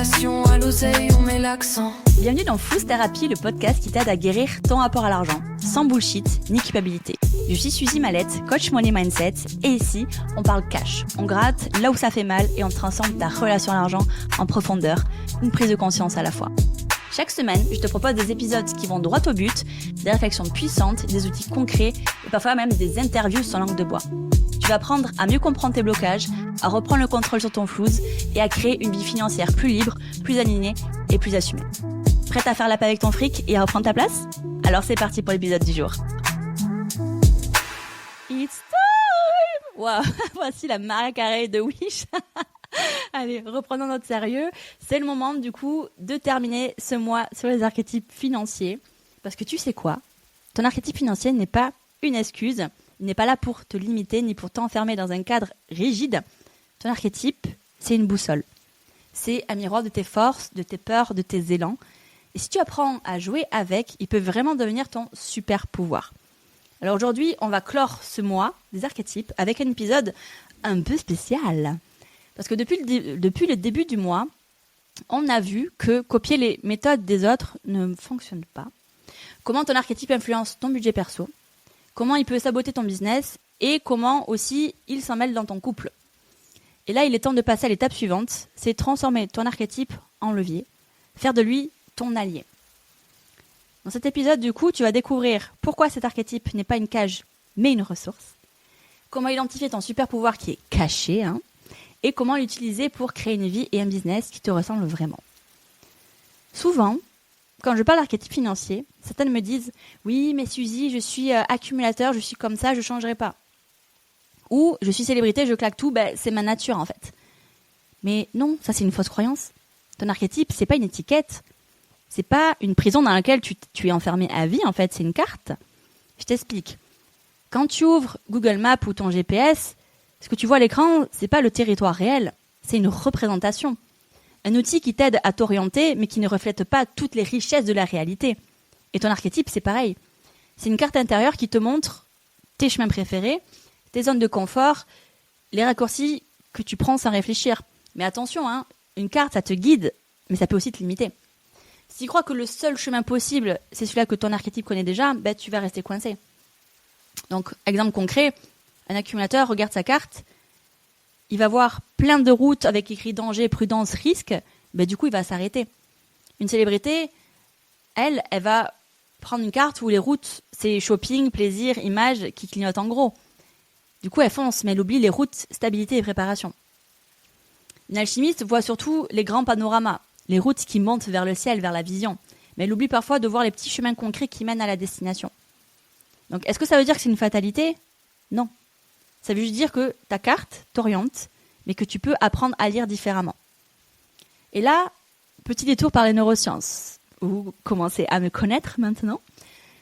relation, à l'oseille, on met l'accent. Bienvenue dans Flouze Thérapie, le podcast qui t'aide à guérir ton rapport à l'argent, sans bullshit ni culpabilité. Je suis Suzy Mallette, coach money mindset, et ici, on parle cash. On gratte là où ça fait mal et on transforme ta relation à l'argent en profondeur, une prise de conscience à la fois. Chaque semaine, je te propose des épisodes qui vont droit au but, des réflexions puissantes, des outils concrets et parfois même des interviews sans langue de bois. Tu vas apprendre à mieux comprendre tes blocages, à reprendre le contrôle sur ton flouze et à créer une vie financière plus libre, plus alignée et plus assumée. Prête à faire la paix avec ton fric et à reprendre ta place ? Alors c'est parti pour l'épisode du jour. It's time! Wow, voici la Mariah Carey de Wish. Allez, reprenons notre sérieux. C'est le moment du coup de terminer ce mois sur les archétypes financiers. Parce que tu sais quoi ? Ton archétype financier n'est pas une excuse. Il n'est pas là pour te limiter ni pour t'enfermer dans un cadre rigide. Ton archétype, c'est une boussole. C'est un miroir de tes forces, de tes peurs, de tes élans. Et si tu apprends à jouer avec, il peut vraiment devenir ton super pouvoir. Alors aujourd'hui, on va clore ce mois des archétypes avec un épisode un peu spécial. Parce que depuis le début du mois, on a vu que copier les méthodes des autres ne fonctionne pas. Comment ton archétype influence ton budget perso, comment il peut saboter ton business et comment aussi il s'en mêle dans ton couple. Et là, il est temps de passer à l'étape suivante, c'est transformer ton archétype en levier, faire de lui ton allié. Dans cet épisode, du coup, tu vas découvrir pourquoi cet archétype n'est pas une cage, mais une ressource, comment identifier ton super pouvoir qui est caché, et comment l'utiliser pour créer une vie et un business qui te ressemblent vraiment. Souvent, quand je parle d'archétype financier, certaines me disent « Oui, mais Suzy, je suis accumulateur, je suis comme ça, je ne changerai pas. » Ou « Je suis célébrité, je claque tout, c'est ma nature en fait. » Mais non, ça c'est une fausse croyance. Ton archétype, c'est pas une étiquette. C'est pas une prison dans laquelle tu es enfermé à vie en fait, c'est une carte. Je t'explique. Quand tu ouvres Google Maps ou ton GPS, ce que tu vois à l'écran, c'est pas le territoire réel, c'est une représentation. Un outil qui t'aide à t'orienter, mais qui ne reflète pas toutes les richesses de la réalité. Et ton archétype, c'est pareil. C'est une carte intérieure qui te montre tes chemins préférés, tes zones de confort, les raccourcis que tu prends sans réfléchir. Mais attention, une carte, ça te guide, mais ça peut aussi te limiter. Si tu crois que le seul chemin possible, c'est celui-là que ton archétype connaît déjà, tu vas rester coincé. Donc, exemple concret, un accumulateur regarde sa carte, il va voir plein de routes avec écrit danger, prudence, risque, du coup il va s'arrêter. Une célébrité, elle va prendre une carte où les routes, c'est shopping, plaisir, image qui clignotent en gros. Du coup elle fonce, mais elle oublie les routes, stabilité et préparation. Une alchimiste voit surtout les grands panoramas, les routes qui montent vers le ciel, vers la vision, mais elle oublie parfois de voir les petits chemins concrets qui mènent à la destination. Donc est-ce que ça veut dire que c'est une fatalité ? Non. Ça veut juste dire que ta carte t'oriente, mais que tu peux apprendre à lire différemment. Et là, petit détour par les neurosciences. Vous commencez à me connaître maintenant.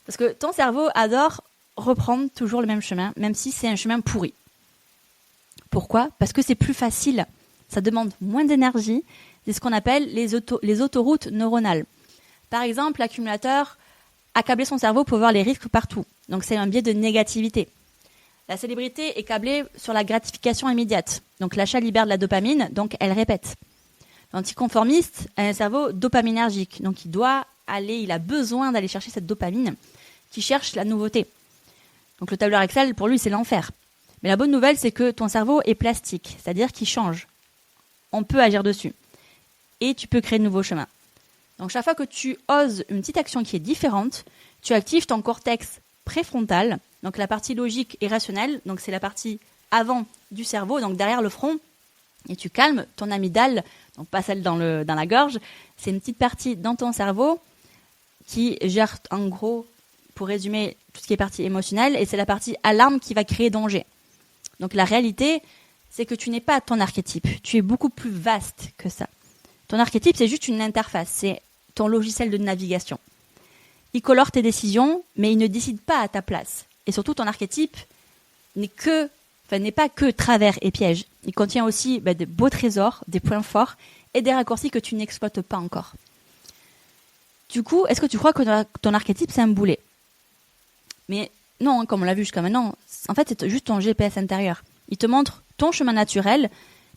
Parce que ton cerveau adore reprendre toujours le même chemin, même si c'est un chemin pourri. Pourquoi ? Parce que c'est plus facile. Ça demande moins d'énergie. C'est ce qu'on appelle les autoroutes neuronales. Par exemple, l'accumulateur accabler son cerveau pour voir les risques partout. Donc c'est un biais de négativité. La célébrité est câblée sur la gratification immédiate. Donc l'achat libère de la dopamine, donc elle répète. L'anticonformiste a un cerveau dopaminergique. Donc il a besoin d'aller chercher cette dopamine qui cherche la nouveauté. Donc le tableur Excel, pour lui, c'est l'enfer. Mais la bonne nouvelle, c'est que ton cerveau est plastique, c'est-à-dire qu'il change. On peut agir dessus. Et tu peux créer de nouveaux chemins. Donc chaque fois que tu oses une petite action qui est différente, tu actives ton cortex préfrontal, donc la partie logique et rationnelle, donc c'est la partie avant du cerveau, donc derrière le front, et tu calmes ton amygdale, donc pas celle dans la gorge, c'est une petite partie dans ton cerveau qui gère en gros, pour résumer, tout ce qui est partie émotionnelle, et c'est la partie alarme qui va créer danger. Donc la réalité, c'est que tu n'es pas ton archétype, tu es beaucoup plus vaste que ça. Ton archétype, c'est juste une interface, c'est ton logiciel de navigation. Il colore tes décisions, mais il ne décide pas à ta place. Et surtout, ton archétype n'est pas que travers et pièges. Il contient aussi de beaux trésors, des points forts et des raccourcis que tu n'exploites pas encore. Du coup, est-ce que tu crois que ton archétype, c'est un boulet ? Mais non, comme on l'a vu jusqu'à maintenant, en fait, c'est juste ton GPS intérieur. Il te montre ton chemin naturel,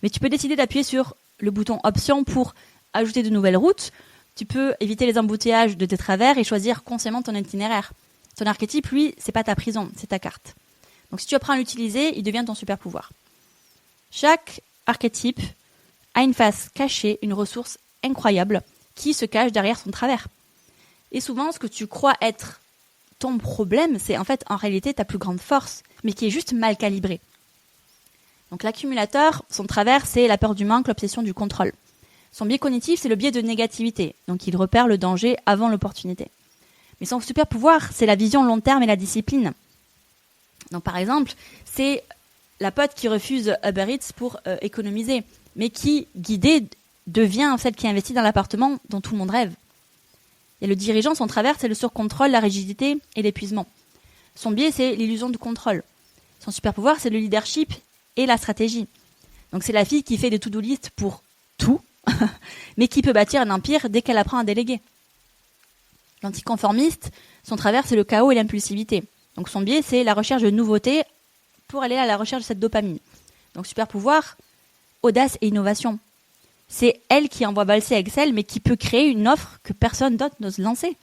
mais tu peux décider d'appuyer sur le bouton option pour ajouter de nouvelles routes, tu peux éviter les embouteillages de tes travers et choisir consciemment ton itinéraire. Ton archétype, lui, c'est pas ta prison, c'est ta carte. Donc si tu apprends à l'utiliser, il devient ton super pouvoir. Chaque archétype a une face cachée, une ressource incroyable qui se cache derrière son travers. Et souvent, ce que tu crois être ton problème, c'est en fait en réalité ta plus grande force, mais qui est juste mal calibrée. Donc l'accumulateur, son travers, c'est la peur du manque, l'obsession du contrôle. Son biais cognitif, c'est le biais de négativité, donc il repère le danger avant l'opportunité. Mais son super pouvoir, c'est la vision long terme et la discipline. Donc par exemple, c'est la pote qui refuse Uber Eats pour économiser, mais qui, guidée, devient celle qui investit dans l'appartement dont tout le monde rêve. Et le dirigeant, son travers, c'est le surcontrôle, la rigidité et l'épuisement. Son biais, c'est l'illusion du contrôle. Son super pouvoir, c'est le leadership et la stratégie. Donc c'est la fille qui fait des to-do list pour tout, mais qui peut bâtir un empire dès qu'elle apprend à déléguer. L'anticonformiste, son travers, c'est le chaos et l'impulsivité. Donc son biais, c'est la recherche de nouveautés pour aller à la recherche de cette dopamine. Donc super pouvoir, audace et innovation. C'est elle qui envoie valser Excel, mais qui peut créer une offre que personne d'autre n'ose lancer.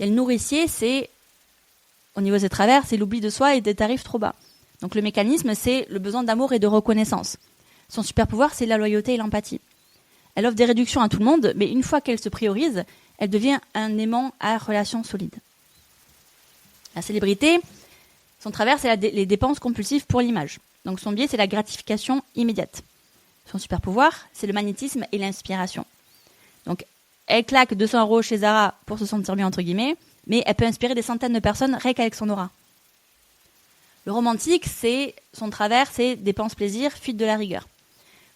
Et le nourricier, c'est, au niveau de ses travers, c'est l'oubli de soi et des tarifs trop bas. Donc le mécanisme, c'est le besoin d'amour et de reconnaissance. Son super pouvoir, c'est la loyauté et l'empathie. Elle offre des réductions à tout le monde, mais une fois qu'elle se priorise, elle devient un aimant à relations solides. La célébrité, son travers, c'est les dépenses compulsives pour l'image. Donc son biais, c'est la gratification immédiate. Son super pouvoir, c'est le magnétisme et l'inspiration. Donc elle claque 200 € chez Zara pour se sentir mieux, entre guillemets, mais elle peut inspirer des centaines de personnes rien qu'avec son aura. Le romantique, son travers, c'est dépenses plaisir, fuite de la rigueur.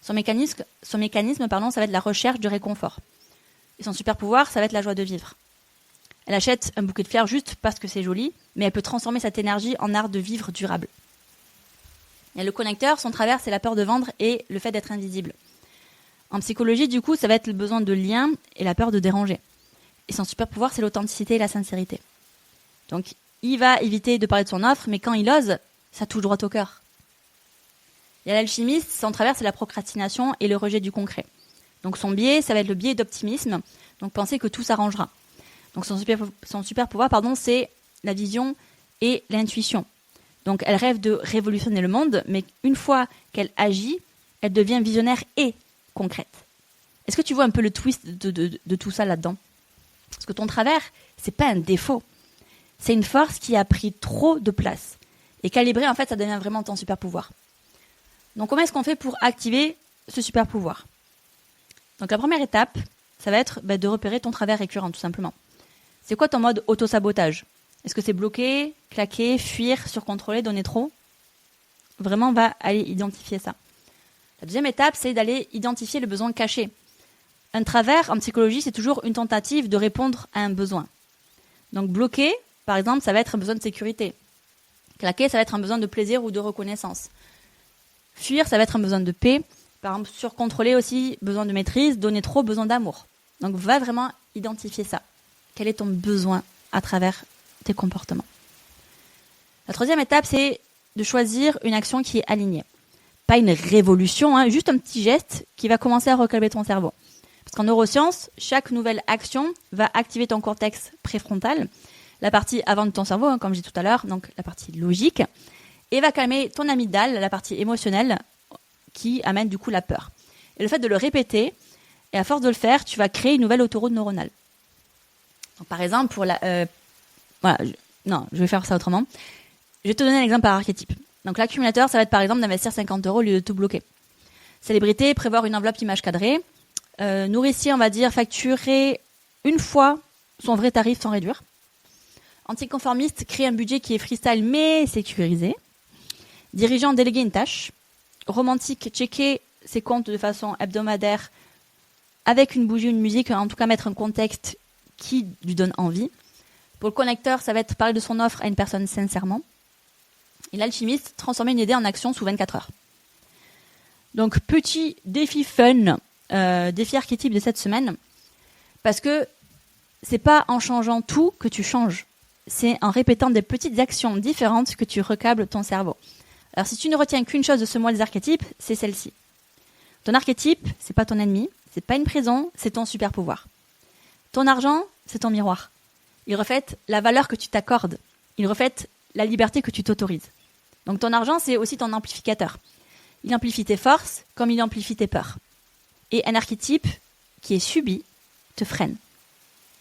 Son mécanisme, ça va être la recherche du réconfort. Et son super pouvoir, ça va être la joie de vivre. Elle achète un bouquet de fleurs juste parce que c'est joli, mais elle peut transformer cette énergie en art de vivre durable. Et le connecteur, son travers, c'est la peur de vendre et le fait d'être invisible. En psychologie, du coup, ça va être le besoin de lien et la peur de déranger. Et son super pouvoir, c'est l'authenticité et la sincérité. Donc, il va éviter de parler de son offre, mais quand il ose, ça touche droit au cœur. Il y a l'alchimiste, son travers, c'est la procrastination et le rejet du concret. Donc son biais, ça va être le biais d'optimisme, donc penser que tout s'arrangera. Donc son super pouvoir, c'est la vision et l'intuition. Donc elle rêve de révolutionner le monde, mais une fois qu'elle agit, elle devient visionnaire et concrète. Est-ce que tu vois un peu le twist de tout ça là-dedans ? Parce que ton travers, c'est pas un défaut. C'est une force qui a pris trop de place. Et calibré, en fait, ça devient vraiment ton super pouvoir. Donc comment est-ce qu'on fait pour activer ce super pouvoir ? Donc la première étape, ça va être de repérer ton travers récurrent, tout simplement. C'est quoi ton mode auto-sabotage ? Est-ce que c'est bloquer, claquer, fuir, surcontrôler, donner trop ? Vraiment, on va aller identifier ça. La deuxième étape, c'est d'aller identifier le besoin caché. Un travers, en psychologie, c'est toujours une tentative de répondre à un besoin. Donc bloquer, par exemple, ça va être un besoin de sécurité. Claquer, ça va être un besoin de plaisir ou de reconnaissance. Fuir, ça va être un besoin de paix. Par exemple, surcontrôler aussi, besoin de maîtrise. Donner trop, besoin d'amour. Donc va vraiment identifier ça. Quel est ton besoin à travers tes comportements ? La troisième étape, c'est de choisir une action qui est alignée. Pas une révolution, juste un petit geste qui va commencer à recalibrer ton cerveau. Parce qu'en neurosciences, chaque nouvelle action va activer ton cortex préfrontal, la partie avant de ton cerveau, comme j'ai dit tout à l'heure, donc la partie logique, et va calmer ton amygdale, la partie émotionnelle, qui amène du coup la peur. Et le fait de le répéter, et à force de le faire, tu vas créer une nouvelle autoroute neuronale. Donc, par exemple, je vais faire ça autrement. Je vais te donner un exemple par archétype. Donc l'accumulateur, ça va être par exemple d'investir 50 € au lieu de tout bloquer. Célébrité, prévoir une enveloppe image cadrée. Nourricier, on va dire facturer une fois son vrai tarif sans réduire. Anticonformiste, créer un budget qui est freestyle mais sécurisé. Dirigeant, déléguer une tâche. Romantique, checker ses comptes de façon hebdomadaire avec une bougie, une musique, en tout cas mettre un contexte qui lui donne envie. Pour le connecteur, ça va être parler de son offre à une personne sincèrement. Et l'alchimiste, transformer une idée en action sous 24 heures. Donc, petit défi fun, défi archétype de cette semaine, parce que c'est pas en changeant tout que tu changes. C'est en répétant des petites actions différentes que tu recables ton cerveau. Alors, si tu ne retiens qu'une chose de ce mois des archétypes, c'est celle-ci. Ton archétype, c'est pas ton ennemi, c'est pas une prison, c'est ton super pouvoir. Ton argent, c'est ton miroir. Il reflète la valeur que tu t'accordes. Il reflète la liberté que tu t'autorises. Donc ton argent, c'est aussi ton amplificateur. Il amplifie tes forces comme il amplifie tes peurs. Et un archétype qui est subi te freine.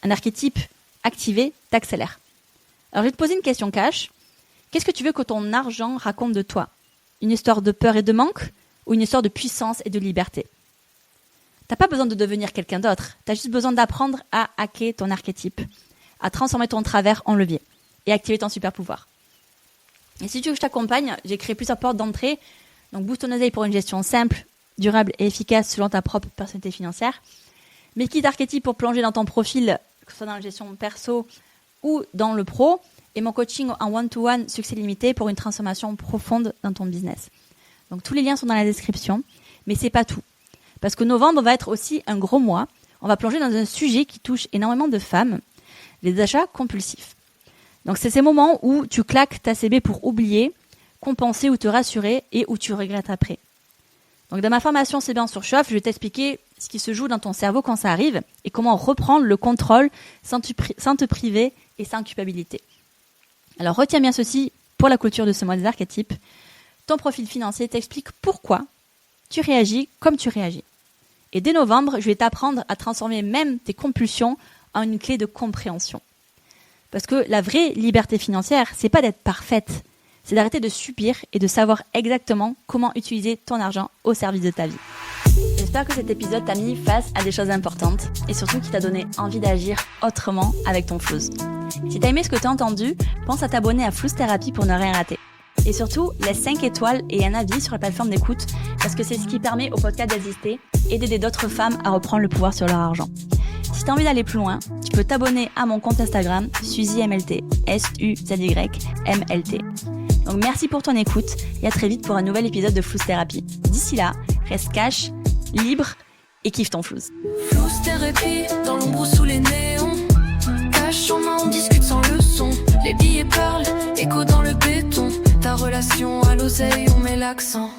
Un archétype activé t'accélère. Alors je vais te poser une question cash. Qu'est-ce que tu veux que ton argent raconte de toi? Une histoire de peur et de manque ou une histoire de puissance et de liberté? T'as pas besoin de devenir quelqu'un d'autre. T'as juste besoin d'apprendre à hacker ton archétype, à transformer ton travers en levier et activer ton super pouvoir. Et si tu veux que je t'accompagne, j'ai créé plusieurs portes d'entrée. Donc booste ton oseille pour une gestion simple, durable et efficace selon ta propre personnalité financière. Mes kits archétypes pour plonger dans ton profil, que ce soit dans la gestion perso ou dans le pro. Et mon coaching en one-to-one succès limité pour une transformation profonde dans ton business. Donc tous les liens sont dans la description, mais c'est pas tout. Parce que novembre va être aussi un gros mois. On va plonger dans un sujet qui touche énormément de femmes, les achats compulsifs. Donc c'est ces moments où tu claques ta CB pour oublier, compenser ou te rassurer et où tu regrettes après. Donc dans ma formation CB en surchauffe, je vais t'expliquer ce qui se joue dans ton cerveau quand ça arrive et comment reprendre le contrôle sans te priver et sans culpabilité. Alors retiens bien ceci pour la clôture de ce mois des archétypes. Ton profil financier t'explique pourquoi tu réagis comme tu réagis. Et dès novembre, je vais t'apprendre à transformer même tes compulsions en une clé de compréhension. Parce que la vraie liberté financière, c'est pas d'être parfaite, c'est d'arrêter de subir et de savoir exactement comment utiliser ton argent au service de ta vie. J'espère que cet épisode t'a mis face à des choses importantes et surtout qui t'a donné envie d'agir autrement avec ton flouze. Si t'as aimé ce que t'as entendu, pense à t'abonner à Flouze Thérapie pour ne rien rater. Et surtout, laisse 5 étoiles et un avis sur la plateforme d'écoute parce que c'est ce qui permet au podcast d'exister et d'aider d'autres femmes à reprendre le pouvoir sur leur argent. Si t'as envie d'aller plus loin, tu peux t'abonner à mon compte Instagram SuzyMLT, SUZY-MLT. Donc merci pour ton écoute et à très vite pour un nouvel épisode de Flouze Thérapie. D'ici là, reste cash, libre et kiffe ton flouze. Flouze Thérapie, dans l'ombre ou sous les néons. Cache en main, on discute sans leçon. Les billets parlent, écho dans le béton. Ta relation à l'oseille, on met l'accent.